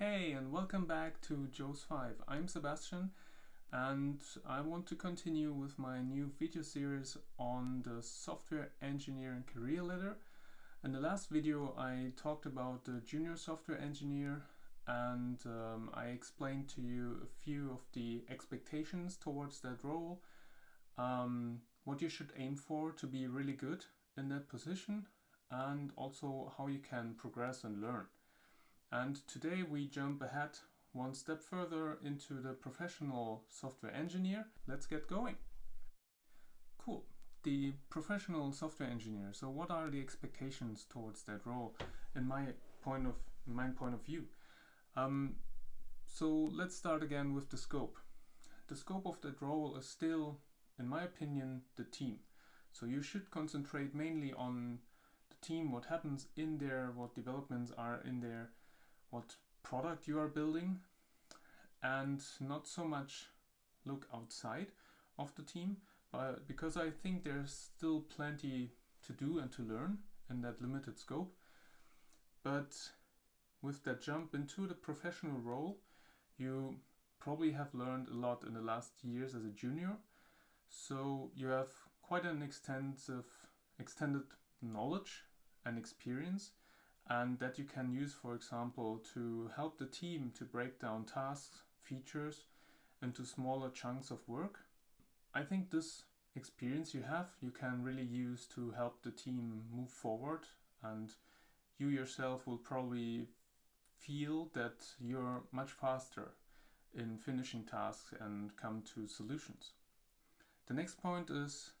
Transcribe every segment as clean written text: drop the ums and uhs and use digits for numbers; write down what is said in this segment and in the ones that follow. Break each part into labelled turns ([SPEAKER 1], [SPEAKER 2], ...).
[SPEAKER 1] Hey, and welcome back to Joe's 5. I'm Sebastian, and I want to continue with my new video series on the software engineering career ladder. In the last video, I talked about the junior software engineer, and I explained to you a few of the expectations towards that role, what you should aim for to be really good in that position, and also how you can progress and learn. And today we jump ahead one step further into the professional software engineer. Let's get going. Cool. The professional software engineer. So what are the expectations towards that role in my point of view? So let's start again with the scope. The scope of that role is still, in my opinion, the team. So you should concentrate mainly on the team, what happens in there, what developments are in there, what product you are building, and not so much look outside of the team, but because I think there's still plenty to do and to learn in that limited scope. But with that jump into the professional role, you probably have learned a lot in the last years as a junior, so you have quite an extended knowledge and experience, and that you can use, for example, to help the team to break down tasks, features into smaller chunks of work. I think this experience you can really use to help the team move forward, and you yourself will probably feel that you're much faster in finishing tasks and come to solutions. The next point is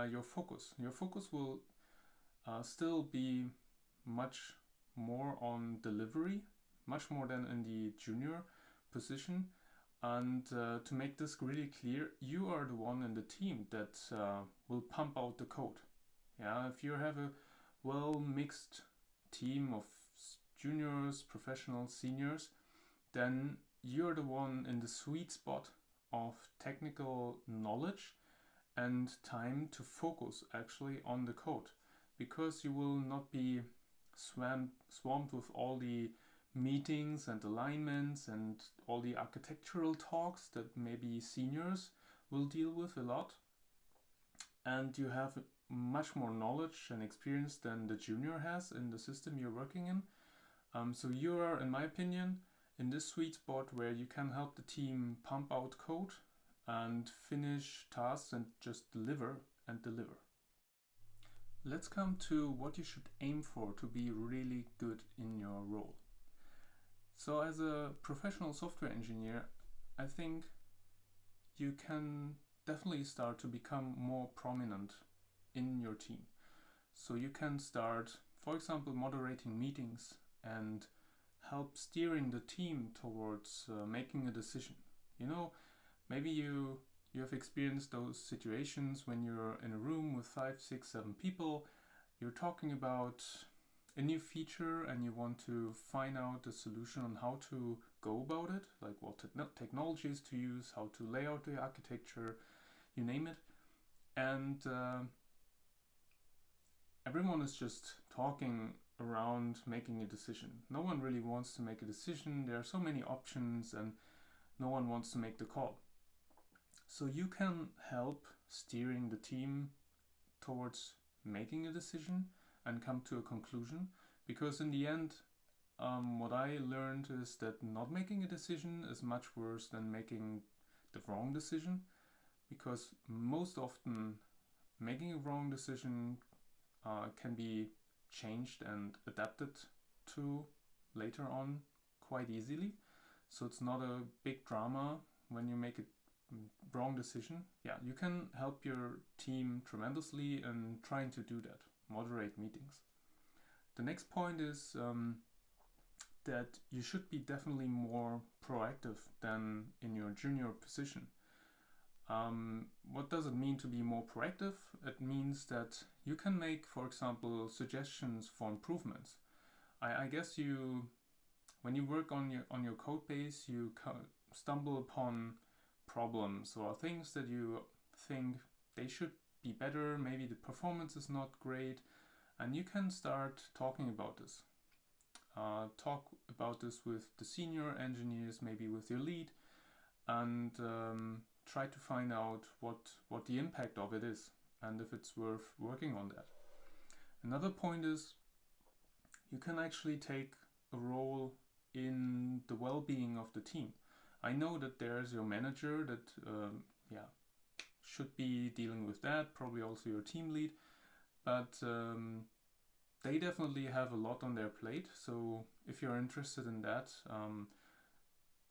[SPEAKER 1] your focus. Your focus will still be much more on delivery, much more than in the junior position. And to make this really clear, you are the one in the team that will pump out the code. Yeah, if you have a well-mixed team of juniors, professionals, seniors, then you're the one in the sweet spot of technical knowledge and time to focus actually on the code, because you will not be swamped with all the meetings and alignments and all the architectural talks that maybe seniors will deal with a lot. And you have much more knowledge and experience than the junior has in the system you're working in. So you are, in my opinion, in this sweet spot where you can help the team pump out code and finish tasks and just deliver and deliver. Let's come to what you should aim for to be really good in your role. So as a professional software engineer, I think you can definitely start to become more prominent in your team. So you can start, for example, moderating meetings and help steering the team towards making a decision. You know, maybe you have experienced those situations when you're in a room with 5, 6, 7 people, you're talking about a new feature and you want to find out the solution on how to go about it, like what technologies to use, how to lay out the architecture, you name it. And everyone is just talking around making a decision. No one really wants to make a decision. There are so many options and no one wants to make the call. So you can help steering the team towards making a decision and come to a conclusion, because in the end, what I learned is that not making a decision is much worse than making the wrong decision, because most often making a wrong decision can be changed and adapted to later on quite easily. So it's not a big drama when you make a wrong decision. Yeah, you can help your team tremendously in trying to do that, moderate meetings. The next point is that you should be definitely more proactive than in your junior position. What does it mean to be more proactive? It means that you can make, for example, suggestions for improvements. I guess when you work on your code base, you stumble upon problems or things that you think they should be better, maybe the performance is not great, and you can start talking about this. talk about this with the senior engineers, maybe with your lead, and try to find out what the impact of it is and if it's worth working on that. Another point is you can actually take a role in the well-being of the team. I know that there's your manager that should be dealing with that, probably also your team lead, but they definitely have a lot on their plate. So if you're interested in that,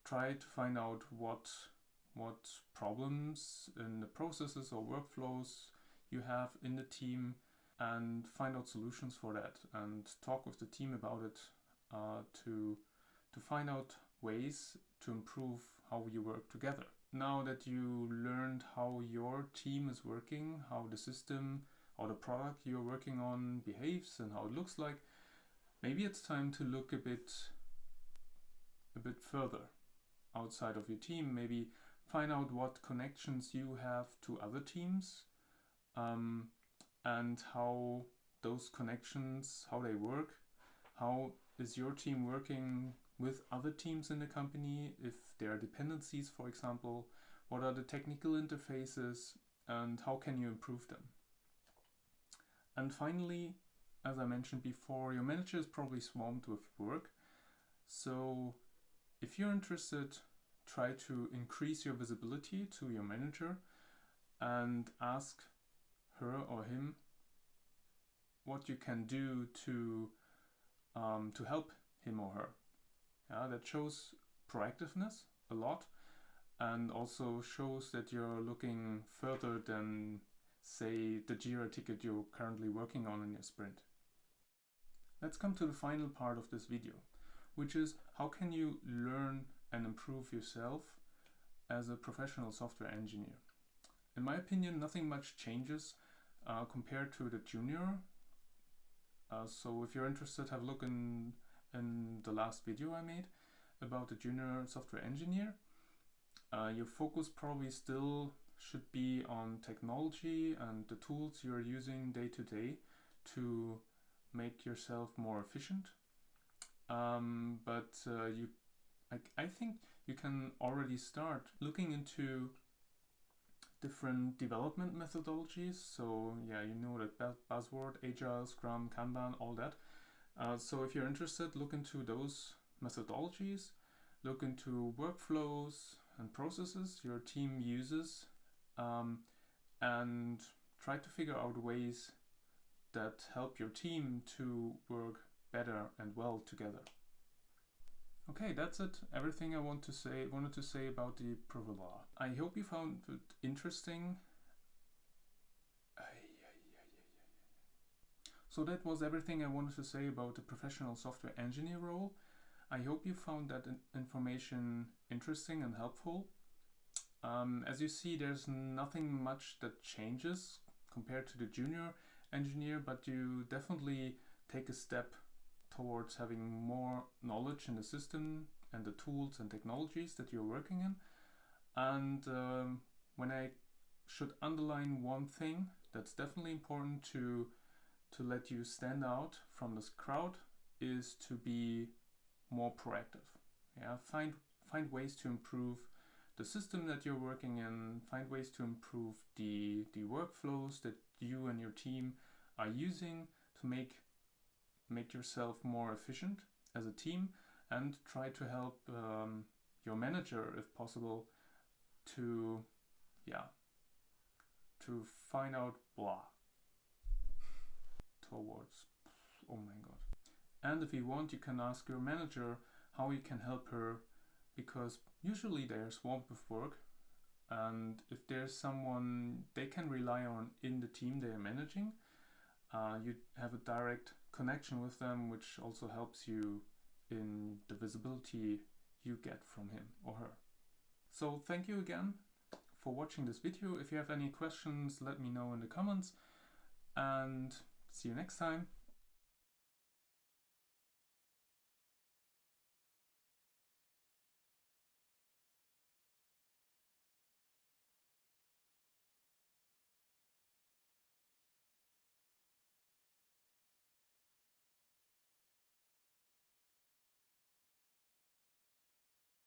[SPEAKER 1] try to find out what problems in the processes or workflows you have in the team and find out solutions for that and talk with the team about it to find out ways to improve how you work together. Now that you learned how your team is working, how the system or the product you're working on behaves and how it looks like, maybe it's time to look a bit further outside of your team. Maybe find out what connections you have to other teams and how those connections, how they work. How is your team working with other teams in the company? If there are dependencies, for example, what are the technical interfaces and how can you improve them? And finally, as I mentioned before, your manager is probably swamped with work. So if you're interested, try to increase your visibility to your manager and ask her or him what you can do to help him or her. That shows proactiveness a lot and also shows that you're looking further than, say, the Jira ticket you're currently working on in your sprint. Let's come to the final part of this video, which is how can you learn and improve yourself as a professional software engineer. In my opinion, nothing much changes compared to the junior. So if you're interested, have a look in the last video I made about the junior software engineer. Your focus probably still should be on technology and the tools you're using day to day to make yourself more efficient. I think you can already start looking into different development methodologies. So yeah, you know that buzzword, Agile, Scrum, Kanban, all that. So if you're interested, look into those methodologies, look into workflows and processes your team uses, and try to figure out ways that help your team to work better and well together. Okay, that's it. Everything I wanted to say about the Provalor. I hope you found it interesting. So that was everything I wanted to say about the professional software engineer role. I hope you found that information interesting and helpful. As you see, there's nothing much that changes compared to the junior engineer, but you definitely take a step towards having more knowledge in the system and the tools and technologies that you're working in. And when I should underline one thing that's definitely important to let you stand out from this crowd is to be more proactive. Yeah, find ways to improve the system that you're working in, find ways to improve the workflows that you and your team are using to make yourself more efficient as a team, and try to help your manager, if possible, to find out towards, oh my god. And if you want, you can ask your manager how you can help her, because usually they're swamped with work, and if there's someone they can rely on in the team they are managing, you have a direct connection with them, which also helps you in the visibility you get from him or her. So thank you again for watching this video. If you have any questions, let me know in the comments, and see you next time.